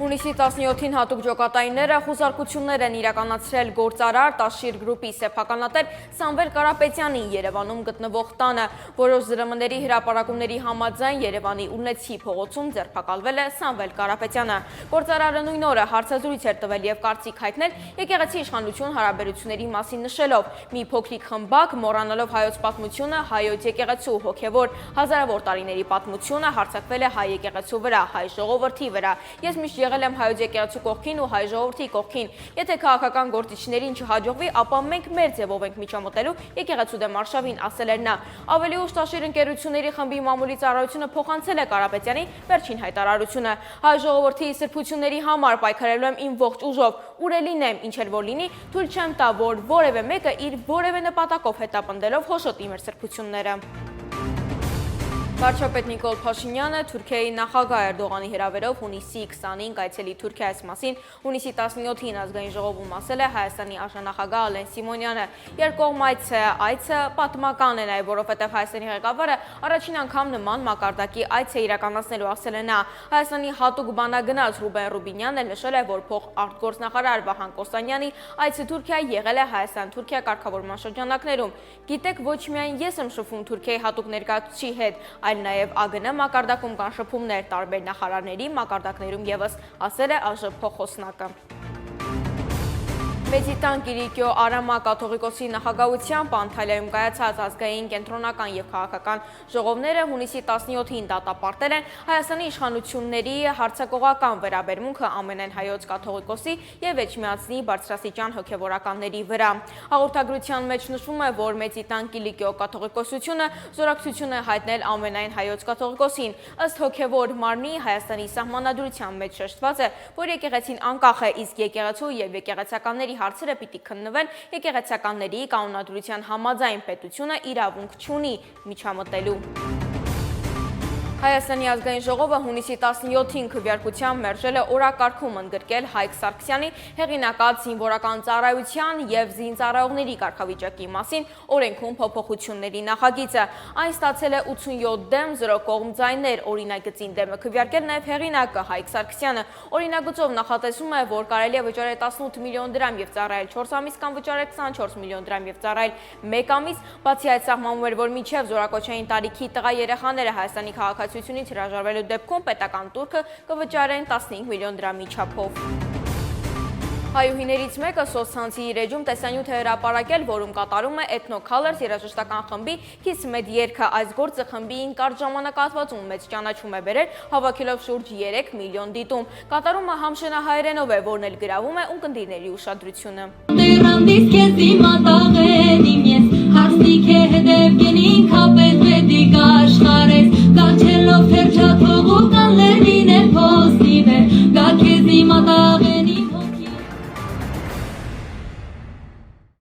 Հունիսի 17-ին հատուկ ջոկատայինները խուզարկություններ են իրականացրել գործարար Տաշիր գրուպի սեփականատեր Սամվել Կարապետյանի Երևանում գտնվող տանը, որոշ ԶՐՄ-ների հրապարակումների համաձայն Երևանի Ունեցի փողոցում ձերբակալվել է Սամվել Կարապետյանը։ Գործարարը նույն օրը հարցազրույց էր տվել եւ կարծիք հայտնել եկեղեցի իշխանություն հարաբերությունների մասին նշելով. մի փոքրիկ խմբակ մոռանալով հայոց պատմությունը, հայոց եկեղեցու հոգևոր հազարավոր տարիների պատմությունը հարձակվել է հայ եկեղեցու վրա, հայ ժողովրդի վրա։ Ես միշտ եղել եմ հայոց եկեղեցու կողքին ու հայ ժողովրդի կողքին։ Եթե քաղաքական գործիչներին չհաջողվի, ապա մենք մեր ձևով ենք միջամտելու եկեղեցու դեմ արշավին, ասել էր նա։ Ավելի ուշ Տաշիր ընկերությունների խմբի մամուլի ծառայությունը փոխանցել է Կարապետյանի վերջին հայտարարությունը։ Հայ ժողովրդի սրբությունների համար պայքարելու եմ իմ ողջ ուժով, ուր է լինեմ, ինչ էլ որ լինի, թույլ չեմ տա, որ որևէ մեկը իր որևէ նպատակով հետապնդելով հոշոտի մեր սրբությունները։ Վարչապետ Նիկոլ Փաշինյանը Թուրքիայի նախագահ Էրդողանի հրավերով հունիսի 20-ին կայցելի Թուրքիայից մասին հունիսի 17-ին ազգային ժողովում ասել է Հայաստանի արժանախագահ Ալեն Սիմոնյանը։ Երկկողմ այցը պատմական է նաև, որովհետև Հայաստանի ղեկավարը առաջին անգամ նման մակարդակի այց է իրականացնելու, ասել է նա։ Հայաստանի հատուկ բանագնաց Ռուբեն Ռուբինյանն էլ նշել է, որ փոխարտգործնախարար Վահան Կոստանյանի այցը Թուրքիա եղել է Հայաստան-Թուրքիա կարգավորման շրջանակներում։ Գիտեք, ոչ միայն ես եմ շփվում Թուրքիայի հատուկ ներկայացուցիչի հետ, այլ նաև ԱԳՆ մակարդակում կան շփումներ տարբեր նախարարների մակարդակներում ևս, ասել է ԱԺ փոխոսնակը։ Մեծիտան Կիրիկիո Արամա կաթողիկոսի նախագահությամբ Անտալիայում կայացած ազգային, կենտրոնական եւ քաղաքական ժողովները հունիսի 17-ին դատապարտել են Հայաստանի իշխանությունների հարձակողական վերաբերմունքը ամենայն հայոց կաթողիկոսի եւ Էջմիածնի բարձրաստիճան հոգեվորականների վրա։ Հաղորդագրության մեջ նշվում է, որ Մեծիտան Կիրիկիո կաթողիկոսությունը զորակցություն է հայտնել ամենայն հայոց կաթողիկոսին։ Ըստ հոգեվոր մարմնի Հայաստանի սահմանադրության մեջ շեշտված է, որ եկեղեցին անկախ է, իսկ եկեղեցու եւ եկեղեցականների հարցերը պիտի քննվեն եկեղեցականների կանոնադրության համաձայն, պետությունը իրավունք չունի միջամտելու։ Հայաստանի ազգային ժողովը հունիսի 17-ին քվեարկությամբ մերժել է օրակարգում ընդգրկել Հայկ Սարգսյանի հեղինակած զինվորական ծառայության եւ զինծառայողների կարգավիճակի մասին օրենքում փոփոխությունների նախագիծը։ Այն ստացել է 87 դեմ 0 կողմ ձայներ, օրինագծին դեմը քվեարկել նաեւ հեղինակը Հայկ Սարգսյանը։ Օրինագծով նախատեսում է, որ կարելի է վճարել 18 միլիոն դրամ եւ ծառայել 4 ամիս կամ վճարել 24 միլիոն դրամ եւ ծառայել 1 ամիս, բացի այդ սահմանվում էր, որ մինչեւ զորակոչային տարիքի տղա երեխաները Հայաստանի քաղաքացիությունից հրաժարվելու դեպքում պետական տուրքը կվճարեն 15 միլիոն դրամի չափով։ Հայուհիներից մեկը սոցցանցի իր էջում տեսանյութ է հրապարակել, որում կատարում է Ethno Colors երաժշտական խմբի Kiss Med երգը։ Այս գործը խմբին կարճ ժամանակահատվածում մեծ ճանաչում է բերել, հավաքելով շուրջ 3 միլիոն դիտում։ Կատարումը համշենահայերենով է, որն էլ գրավում է ունկնդիրների ուշադրությունը։